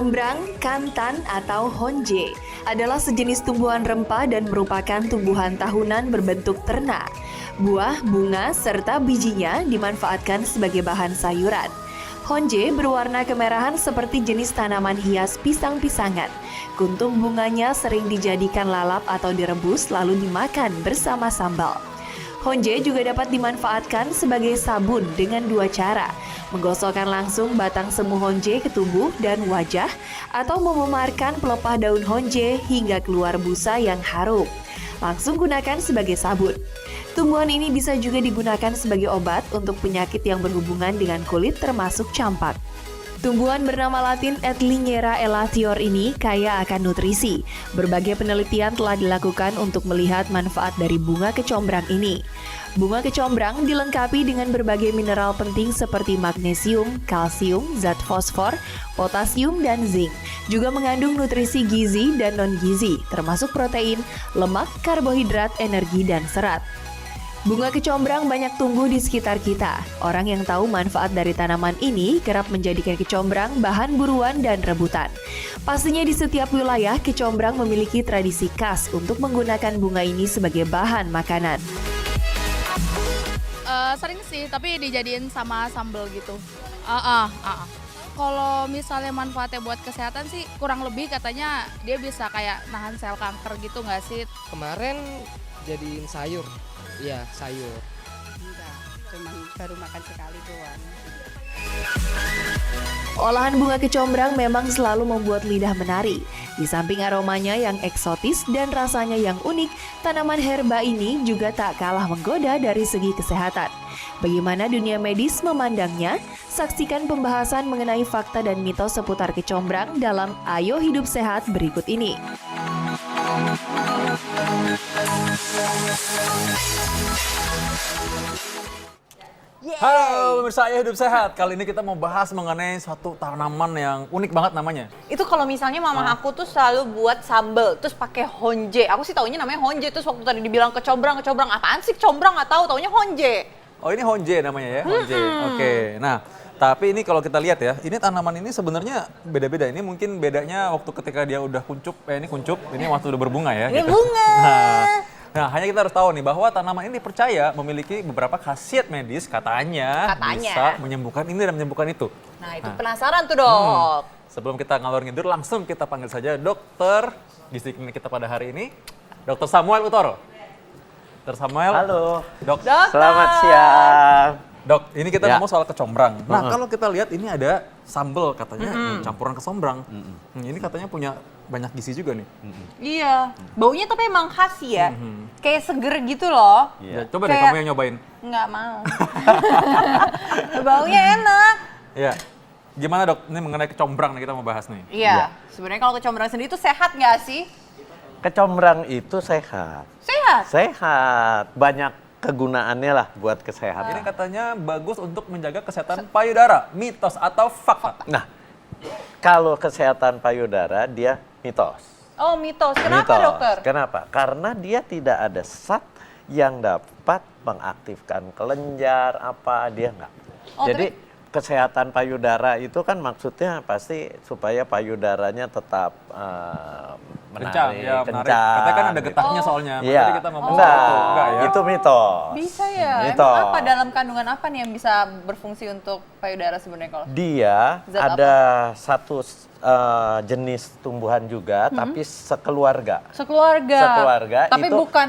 Kecombrang, kantan, atau honje adalah sejenis tumbuhan rempah dan merupakan tumbuhan tahunan berbentuk ternak. Buah, bunga, serta bijinya dimanfaatkan sebagai bahan sayuran. Honje berwarna kemerahan seperti jenis tanaman hias pisang-pisangan. Kuntung bunganya sering dijadikan lalap atau direbus lalu dimakan bersama sambal. Honje juga dapat dimanfaatkan sebagai sabun dengan dua cara. Menggosokkan langsung batang semu honje ke tubuh dan wajah atau mememarkan pelepah daun honje hingga keluar busa yang harum. Langsung gunakan sebagai sabun. Tumbuhan ini bisa juga digunakan sebagai obat untuk penyakit yang berhubungan dengan kulit termasuk campak. Tumbuhan bernama latin Edlingera elatior ini kaya akan nutrisi. Berbagai penelitian telah dilakukan untuk melihat manfaat dari bunga kecombrang ini. Bunga kecombrang dilengkapi dengan berbagai mineral penting seperti magnesium, kalsium, zat fosfor, potasium, dan zinc. Juga mengandung nutrisi gizi dan non-gizi, termasuk protein, lemak, karbohidrat, energi, dan serat. Bunga kecombrang banyak tumbuh di sekitar kita. Orang yang tahu manfaat dari tanaman ini kerap menjadikan kecombrang bahan buruan dan rebutan. Pastinya di setiap wilayah, kecombrang memiliki tradisi khas untuk menggunakan bunga ini sebagai bahan makanan. Sering sih, tapi dijadiin sama sambal gitu. Kalau misalnya manfaatnya buat kesehatan sih kurang lebih katanya dia bisa kayak nahan sel kanker gitu nggak sih? Kemarin jadiin sayur, iya sayur. Enggak, cuman baru makan sekali doang. Olahan bunga kecombrang memang selalu membuat lidah menari. Di samping aromanya yang eksotis dan rasanya yang unik, tanaman herba ini juga tak kalah menggoda dari segi kesehatan. Bagaimana dunia medis memandangnya? Saksikan pembahasan mengenai fakta dan mitos seputar kecombrang dalam Ayo Hidup Sehat berikut ini. Halo pemirsa Ayo Hidup Sehat, kali ini kita mau bahas mengenai suatu tanaman yang unik banget namanya. Itu kalau misalnya mama aku tuh selalu buat sambel, terus pakai honje. Aku sih taunya namanya honje, terus waktu tadi dibilang kecombrang apaan sih kecombrang, nggak tahu, taunya honje. Oh ini honje namanya ya, honje. Oke, nah tapi ini kalau kita lihat ya, ini tanaman ini sebenarnya beda-beda. Ini mungkin bedanya waktu ketika dia udah kuncup, ini kuncup, ini waktu udah berbunga ya. Ini gitu. bunga. Nah, hanya kita harus tahu nih bahwa tanaman ini dipercaya memiliki beberapa khasiat medis katanya bisa menyembuhkan ini dan menyembuhkan itu. Nah itu penasaran tuh dok. Sebelum kita ngalor ngidur, langsung kita panggil saja dokter gizi klinik kita pada hari ini, Dr. Samuel Utoro. Dr. Samuel. Halo. Dok. Selamat siang. Dok, ini kita Ya. ngomong soal kecombrang. Nah, kalau kita lihat ini ada sambal katanya campuran kesombrang. Ini katanya punya banyak gizi juga nih. Iya, baunya tapi emang khas ya. Kayak seger gitu loh. Ya, coba deh Kayak- kamu yang nyobain. Nggak mau. Baunya enak. Ya. Gimana dok? Ini mengenai kecombrang nih kita mau bahas nih. Iya, sebenarnya kalau kecombrang sendiri itu sehat nggak sih? Kecombrang itu sehat. Sehat. Sehat. Banyak kegunaannya lah buat kesehatan. Ini katanya bagus untuk menjaga kesehatan payudara. Mitos atau fakta? Nah, kalau kesehatan payudara dia mitos. Oh mitos, kenapa Mitos. dokter? Kenapa? Karena dia tidak ada zat yang dapat mengaktifkan kelenjar dia enggak. Oh, Jadi kesehatan payudara itu kan maksudnya pasti supaya payudaranya tetap Kencang, menarik, ya menarik. kencang. Katanya kan ada gitu. getahnya soalnya. Iya. Makanya kita ngomong soal Enggak, itu. Enggak ya? itu mitos. Bisa ya? Mitos. Emang apa dalam kandungan apa nih yang bisa berfungsi untuk payudara sebenarnya kalau? Dia Zat ada satu jenis tumbuhan juga, tapi sekeluarga. Sekeluarga. Sekeluarga Tapi itu bukan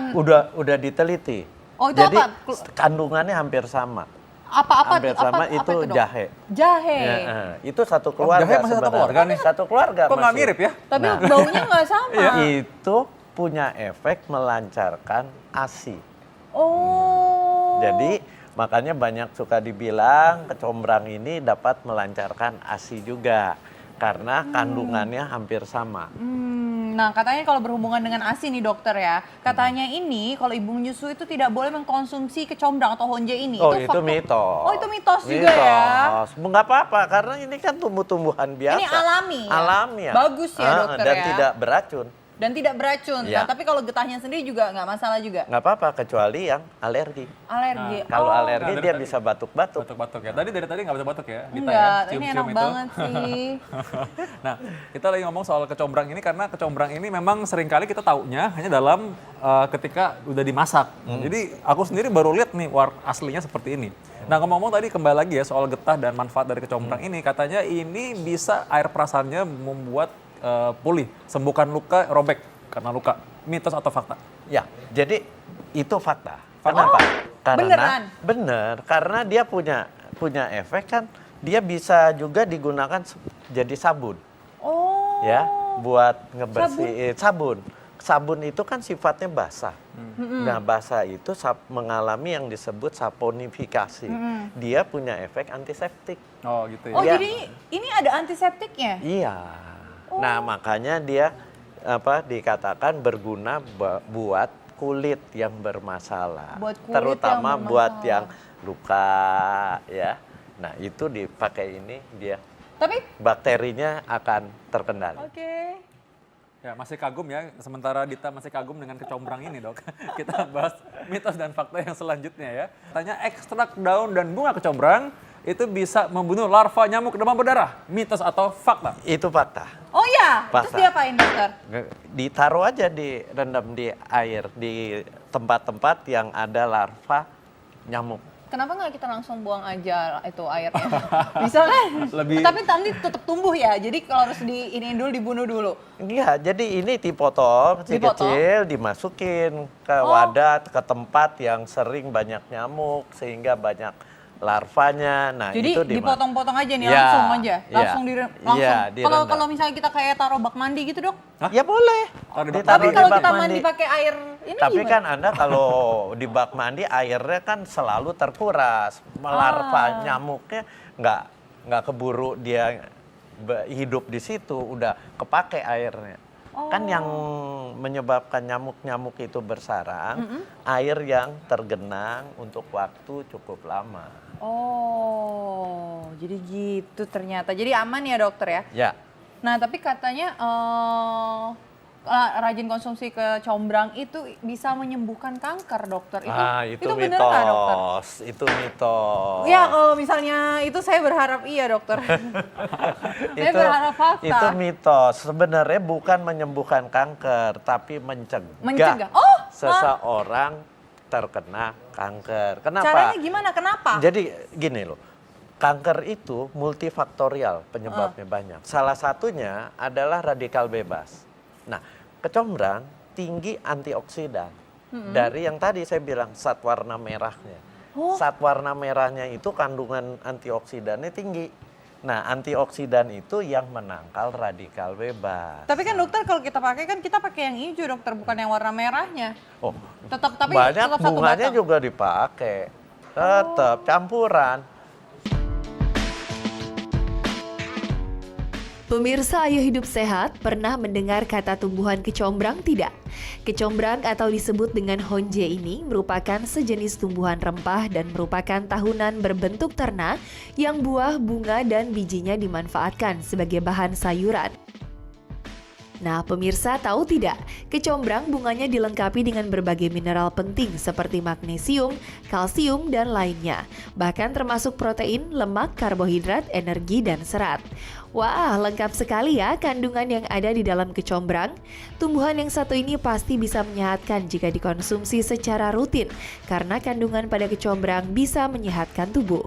udah diteliti. Oh, itu Jadi apa? kandungannya hampir sama. apa hampir sama itu dok? jahe. Jahe. Ya, itu satu keluarga. jahe masih satu sebenarnya. keluarga nih? Satu keluarga. Kok nggak masih. mirip ya? Tapi Nah. baunya nggak sama. Itu punya efek melancarkan ASI. Oh. Jadi makanya banyak suka dibilang kecombrang ini dapat melancarkan ASI juga karena kandungannya hampir sama. Nah, katanya kalau berhubungan dengan ASI nih dokter ya, katanya ini kalau ibu menyusui itu tidak boleh mengkonsumsi kecombrang atau honje ini. Oh itu fakta- mitos. Oh itu mitos juga ya. Mitos. Nggak apa-apa karena ini kan tumbuh-tumbuhan biasa. Ini alami ya? Alami ya. Bagus ya, dokter dan ya? tidak beracun. Dan tidak beracun. Ya. Nah, tapi kalau getahnya sendiri juga nggak masalah juga. Nggak apa-apa kecuali yang alergi. Alergi. Kalau Oh, alergi Nah, dia dari bisa batuk-batuk. Batuk-batuk ya. Tadi dari tadi nggak batuk-batuk ya, Dita enggak, ya. ini Cium-cium enak itu. banget sih. Nah, kita lagi ngomong soal kecombrang ini karena kecombrang ini memang seringkali kita taunya hanya dalam ketika udah dimasak. Jadi aku sendiri baru lihat nih aslinya seperti ini. Nah, ngomong-ngomong tadi kembali lagi ya soal getah dan manfaat dari kecombrang ini, katanya ini bisa air perasannya membuat pulih, sembuhkan luka, robek karena luka. Mitos atau fakta? Ya, jadi itu fakta. Kenapa? Karena beneran? bener, karena dia punya efek kan, dia bisa juga digunakan jadi sabun. Oh. Ya, buat ngebersihin sabun. Sabun itu kan sifatnya basah. Nah, basah itu mengalami yang disebut saponifikasi. Dia punya efek antiseptik. Oh, gitu ya. Oh, Ya. jadi ini ada antiseptiknya? Iya. Nah, makanya dia dikatakan berguna buat kulit yang bermasalah. Buat kulit terutama yang buat bermasalah. yang luka ya. Nah, itu dipakai ini dia Tapi, bakterinya akan terkendali. oke. Ya, masih kagum ya. Sementara Dita masih kagum dengan kecombrang ini, Dok. Kita bahas mitos dan fakta yang selanjutnya ya. Tanya ekstrak daun dan bunga kecombrang itu bisa membunuh larva nyamuk demam berdarah. Mitos atau fakta? Itu fakta. Oh ya, terus Fakta. diapain dokter? Ditaruh aja direndam di air di tempat-tempat yang ada larva nyamuk. Kenapa nggak kita langsung buang aja itu airnya? Bisa kan? Lebih- Tapi nanti tetap tumbuh ya. Jadi kalau harus diiniin dulu, dibunuh dulu. Iya, jadi ini dipotong kecil-kecil, dimasukin ke wadah, ke tempat yang sering banyak nyamuk sehingga banyak larvanya. Nah, Jadi itu dipotong-potong aja nih, Ya, langsung aja. ya. Langsung langsung. Iya, Kalau direndam. kalau misalnya kita kayak taruh bak mandi gitu, Dok. Ya boleh. Taruh di bak Ditaruh Tapi di kalau bak kita mandi pakai air ini Tapi gimana? kan Anda kalau di bak mandi airnya kan selalu terkuras. Larva nyamuknya nggak keburu dia hidup di situ, udah kepake airnya. Kan yang menyebabkan nyamuk-nyamuk itu bersarang, air yang tergenang untuk waktu cukup lama. Oh, jadi gitu ternyata. Jadi aman ya dokter ya? Ya, Nah tapi katanya rajin konsumsi kecombrang itu bisa menyembuhkan kanker dokter. itu bener nggak dokter? mitos, itu mitos. Ya kalau misalnya itu saya berharap iya dokter. Saya berharap fakta. Itu mitos. Sebenarnya bukan menyembuhkan kanker, tapi Mencegah. Oh, seseorang terkena kanker. Kenapa? caranya gimana? Kenapa? Jadi gini loh, kanker itu multifaktorial penyebabnya banyak. Salah satunya adalah radikal bebas. Nah, kecombrang tinggi antioksidan. Dari yang tadi saya bilang zat warna merahnya. Zat warna merahnya itu kandungan antioksidannya tinggi. Nah, antioksidan itu yang menangkal radikal bebas. Tapi kan dokter kalau kita pakai kan kita pakai yang hijau dokter, bukan yang warna merahnya. Oh, Tapi banyak tetap satu bunganya batang. juga dipakai. Tetap campuran. Pemirsa Ayo Hidup Sehat, pernah mendengar kata tumbuhan kecombrang tidak? Kecombrang atau disebut dengan honje ini merupakan sejenis tumbuhan rempah dan merupakan tahunan berbentuk ternak yang buah, bunga, dan bijinya dimanfaatkan sebagai bahan sayuran. Nah, pemirsa tahu tidak? Kecombrang bunganya dilengkapi dengan berbagai mineral penting seperti magnesium, kalsium, dan lainnya. Bahkan termasuk protein, lemak, karbohidrat, energi, dan serat. Wah, lengkap sekali ya kandungan yang ada di dalam kecombrang. Tumbuhan yang satu ini pasti bisa menyehatkan jika dikonsumsi secara rutin, karena kandungan pada kecombrang bisa menyehatkan tubuh.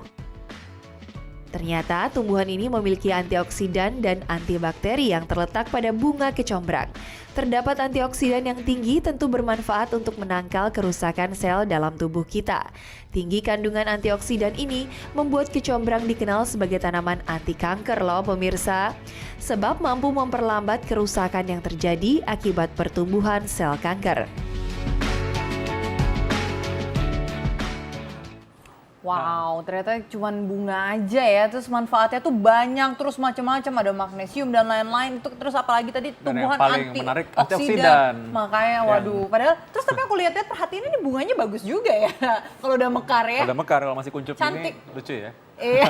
Ternyata tumbuhan ini memiliki antioksidan dan antibakteri yang terletak pada bunga kecombrang. Terdapat antioksidan yang tinggi tentu bermanfaat untuk menangkal kerusakan sel dalam tubuh kita. Tinggi kandungan antioksidan ini membuat kecombrang dikenal sebagai tanaman anti kanker loh pemirsa. Sebab mampu memperlambat kerusakan yang terjadi akibat pertumbuhan sel kanker. Wow, ternyata cuma bunga aja ya, terus manfaatnya tuh banyak, terus macam-macam, ada magnesium dan lain-lain. Itu terus apalagi tadi Dan tumbuhan yang paling menarik, antioksidan. Makanya waduh, padahal terus tapi aku lihat-lihat perhatiin ini bunganya bagus juga ya. Kalau udah mekar ya. Udah mekar kalau masih kuncup Cantik. ini lucu ya. Iya.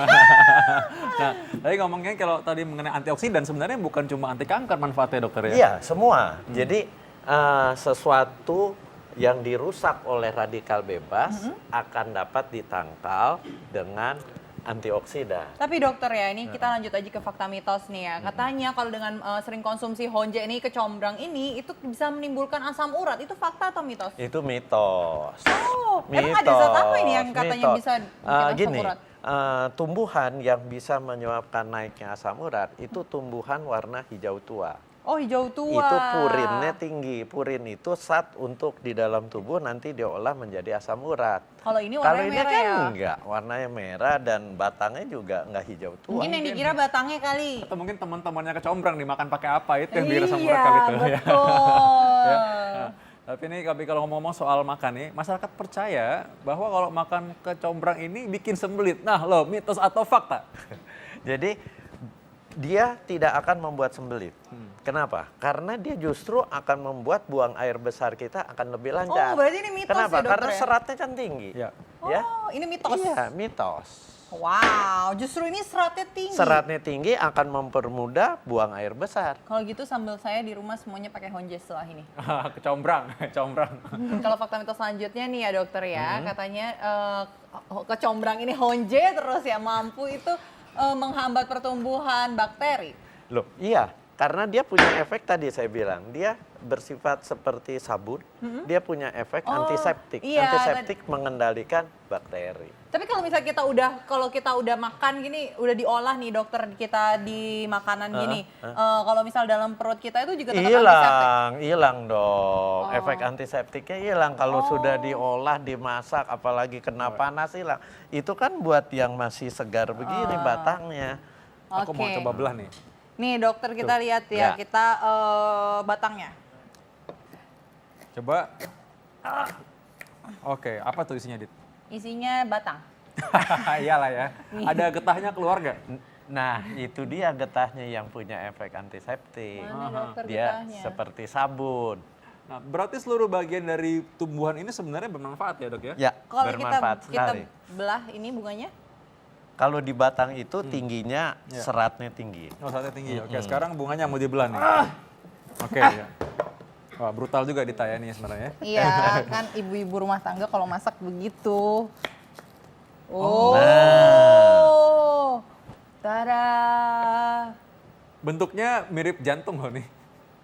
Nah, tadi ngomongnya kalau tadi mengenai antioksidan sebenarnya bukan cuma anti kanker manfaatnya dokter ya? Iya, semua. Jadi sesuatu yang dirusak oleh radikal bebas akan dapat ditangkal dengan antioksidan. Tapi dokter ya, ini kita lanjut aja ke fakta mitos nih ya. Katanya kalau dengan sering konsumsi honje ini, kecombrang ini, itu bisa menimbulkan asam urat. Itu fakta atau mitos? Itu mitos. Oh, emang ada zat apa ini yang katanya mitos. bisa bikin asam Gini, urat? tumbuhan yang bisa menyebabkan naiknya asam urat itu tumbuhan warna hijau tua. Oh, hijau tua. Itu purinnya tinggi. Purin itu zat untuk di dalam tubuh nanti diolah menjadi asam urat. Kalau ini Kalau warnanya ini merah kan ya? enggak, warnanya merah dan batangnya juga enggak hijau tua. Mungkin yang dikira batangnya kali. Atau mungkin teman-temannya kecombrang dimakan pakai apa itu yang bikin asam urat kali itu. Iya, Ya. betul. Nah, tapi ini kalau ngomong-ngomong soal makan nih, masyarakat percaya bahwa kalau makan kecombrang ini bikin sembelit. Nah loh, mitos atau fakta? Jadi dia tidak akan membuat sembelit. Kenapa? Karena dia justru akan membuat buang air besar kita akan lebih lancar. Oh, berarti ini mitos Kenapa? ya, dokter Karena ya? seratnya kan tinggi. Ya. Ya? Oh, ini mitos. Iya, mitos. Wow, justru ini seratnya tinggi. Seratnya tinggi akan mempermudah buang air besar. Kalau gitu sambal saya di rumah semuanya pakai honje setelah ini. Kecombrang. Kalau fakta mitos selanjutnya nih ya dokter ya, katanya kecombrang ini honje terus ya mampu itu menghambat pertumbuhan bakteri. Loh, iya. Karena dia punya efek tadi saya bilang, dia bersifat seperti sabun, dia punya efek antiseptik. iya, Antiseptik mengendalikan bakteri. Tapi kalau misalnya kita udah makan gini, udah diolah nih dokter kita di makanan gini, kalau misal dalam perut kita itu juga tetap antiseptik. Hilang dong. Efek antiseptiknya hilang kalau sudah diolah, dimasak, apalagi kena panas hilang. Itu kan buat yang masih segar begini batangnya. Aku mau Oke. coba belah nih. Nih dokter kita lihat ya, Ya. kita batangnya. Coba. Oke, apa tuh isinya, Dit? Isinya batang. Iyalah ya. Ada getahnya keluar nggak? Nah, itu dia getahnya yang punya efek antiseptik. Mana dokter Dia getahnya? seperti sabun. Nah, berarti seluruh bagian dari tumbuhan ini sebenarnya bermanfaat ya, Dok ya? Ya, Kalau bermanfaat kita sekali. belah ini bunganya? Kalau di batang itu tingginya seratnya tinggi. Oh, saatnya tinggi. Oke, sekarang bunganya mau dibelah nih. Oke, ya. Wah, brutal juga ditayani sebenarnya. Iya, kan ibu-ibu rumah tangga kalau masak begitu. Oh. Tada. Bentuknya mirip jantung loh nih.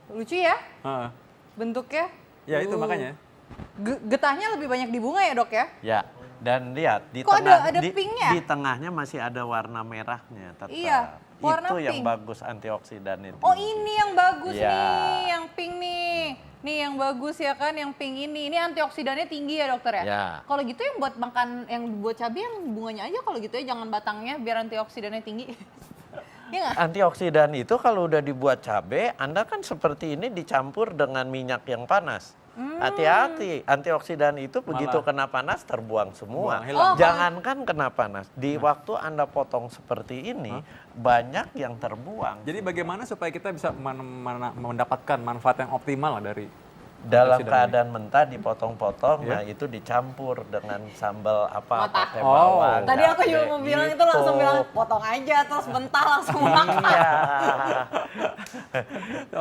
Lucu ya Heeh. bentuknya? Ya itu makanya. Getahnya lebih banyak di bunga ya dok ya? Ya, dan lihat di Kok tengah ada pinknya? di tengahnya masih ada warna merahnya tetap. Iya, warna itu yang pink. bagus antioksidan itu. Oh ini yang bagus Iya. nih, yang pink nih. Nih yang bagus ya kan, yang pink ini. Ini antioksidannya tinggi ya dokter ya? Ya. Kalau gitu yang buat makan, yang buat cabai yang bunganya aja kalau gitu ya, jangan batangnya biar antioksidannya tinggi. Iya nggak? Antioksidan itu kalau udah dibuat cabai, Anda kan seperti ini dicampur dengan minyak yang panas. Hati-hati, antioksidan itu begitu kena panas terbuang semua. Buang, hilang. Jangankan kena panas, di waktu Anda potong seperti ini banyak yang terbuang. Jadi bagaimana supaya kita bisa mendapatkan manfaat yang optimal lah dari Dalam antioksidan keadaan mentah dipotong-potong, nah itu dicampur dengan sambal apa Mata. pakai bawang. Tadi aku juga mau bilang itu langsung bilang potong aja terus mentah langsung makan. Iya.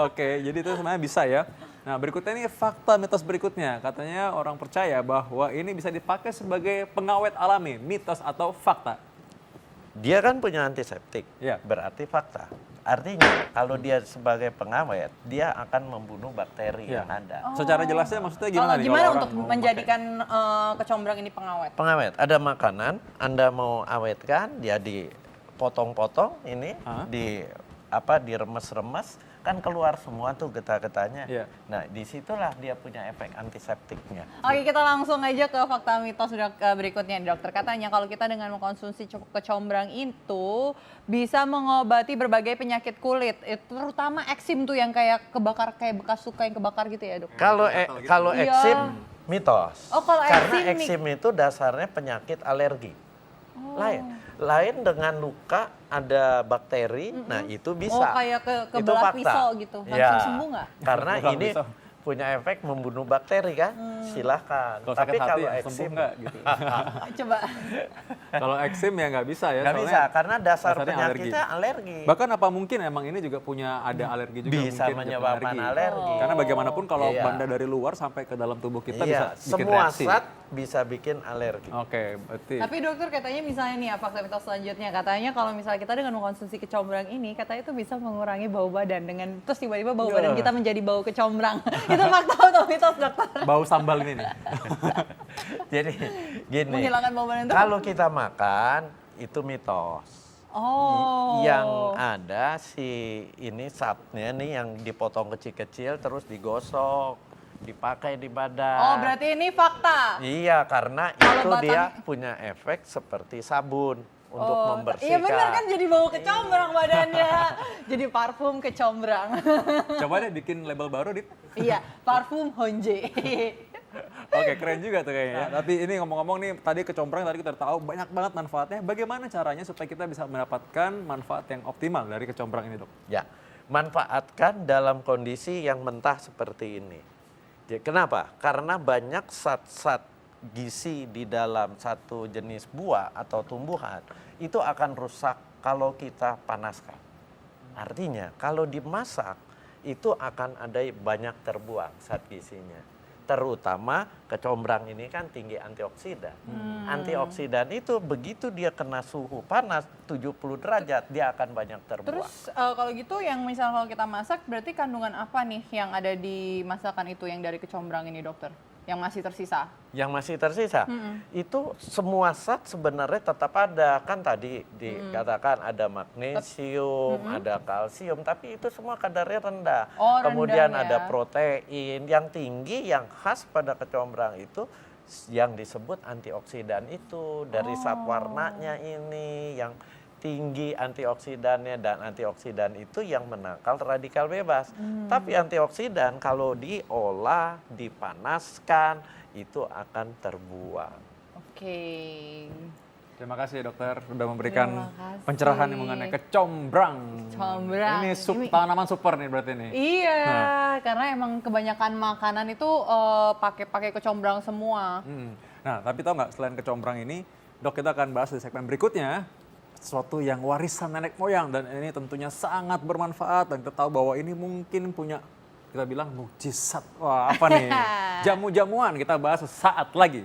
Oke, jadi itu sebenarnya bisa ya. Nah, berikutnya ini fakta mitos berikutnya. Katanya orang percaya bahwa ini bisa dipakai sebagai pengawet alami, mitos atau fakta. Dia kan punya antiseptik, Ya. berarti fakta. Artinya kalau dia sebagai pengawet, dia akan membunuh bakteri Ya. yang ada. Secara jelasnya maksudnya Kalau gimana nih? gimana kalau untuk orang mau menjadikan kecombrang ini pengawet? Pengawet, ada makanan, Anda mau awetkan, dia dipotong-potong ini, diremes-remes, kan keluar semua tuh getah-getahnya. Iya. Nah, disitulah dia punya efek antiseptiknya. Oke, kita langsung aja ke fakta mitos berikutnya. Dokter katanya kalau kita dengan mengkonsumsi kecombrang itu bisa mengobati berbagai penyakit kulit, terutama eksim tuh yang kayak kebakar, kayak bekas luka yang kebakar gitu ya dok? Kalau Iya. eksim, mitos. Oh, kalau Karena eksim eksim itu dasarnya penyakit alergi. Lain dengan luka ada bakteri, nah itu bisa. Oh kayak Itu kebelah fakta. pisau gitu, langsung Ya, sembuh nggak? Karena Kebelah ini pisau. punya efek membunuh bakteri kan, silahkan. Kalau sakit hati kalau ya, sembuh eksim nggak gitu. Coba. Kalau eksim ya nggak bisa ya. nggak soalnya bisa karena dasar dasarnya penyakitnya alergi. Bahkan apa mungkin emang ini juga punya ada alergi juga Bisa mungkin menyebabkan alergi. Karena bagaimanapun kalau Iya. benda dari luar sampai ke dalam tubuh kita Iya, bisa bikin semua reaksi. zat bisa bikin alergi. Oke, berarti Tapi dokter katanya misalnya nih fakta mitos selanjutnya katanya kalau misalnya kita dengan mengkonsumsi kecombrang ini katanya itu bisa mengurangi bau badan dengan terus tiba-tiba bau badan kita menjadi bau kecombrang. Itu fakta atau mitos dokter? bau sambal ini nih. Jadi gini, Menghilangkan bau badan itu. kalau kita makan itu mitos. Oh. Yang ada si ini satnya nih yang dipotong kecil-kecil terus digosok, dipakai di badan. Oh, berarti ini fakta. Iya, karena Kalau itu dia batang- punya efek seperti sabun untuk Oh, membersihkan. iya benar kan jadi bau kecombrang badannya. Jadi parfum kecombrang. Coba deh bikin label baru, Dit. Iya, parfum Honje. Oke, keren juga tuh kayaknya. Tapi ini ngomong-ngomong nih, tadi kecombrang tadi kita tahu banyak banget manfaatnya. Bagaimana caranya supaya kita bisa mendapatkan manfaat yang optimal dari kecombrang ini, Dok? Ya, manfaatkan dalam kondisi yang mentah seperti ini. Ya, kenapa? Karena banyak zat-zat gizi di dalam satu jenis buah atau tumbuhan itu akan rusak kalau kita panaskan. Artinya kalau dimasak itu akan ada banyak terbuang zat gizinya. Terutama kecombrang ini kan tinggi antioksidan. Antioksidan itu begitu dia kena suhu panas 70 derajat dia akan banyak terbuang. Terus kalau gitu yang misal kalau kita masak berarti kandungan apa nih yang ada di masakan itu yang dari kecombrang ini dokter? Yang masih tersisa? Yang masih tersisa itu semua zat sebenarnya tetap ada, kan tadi dikatakan ada magnesium, ada kalsium, tapi itu semua kadarnya rendah. Oh, rendah Kemudian ya. ada protein yang tinggi, yang khas pada kecombrang itu yang disebut antioksidan itu dari zat warnanya ini yang tinggi antioksidannya, dan antioksidan itu yang menangkal radikal bebas. Tapi antioksidan kalau diolah, dipanaskan, itu akan terbuang. Oke. Terima kasih dokter sudah memberikan Terima kasih. pencerahan mengenai kecombrang. Kecombrang. Ini tanaman super nih berarti nih. Iya, karena emang kebanyakan makanan itu pakai kecombrang semua. Nah, tapi tahu nggak selain kecombrang ini, dok kita akan bahas di segmen berikutnya sesuatu yang warisan nenek moyang dan ini tentunya sangat bermanfaat dan kita tahu bahwa ini mungkin punya kita bilang mukjizat. Wah, apa nih? Jamu-jamuan kita bahas sesaat lagi.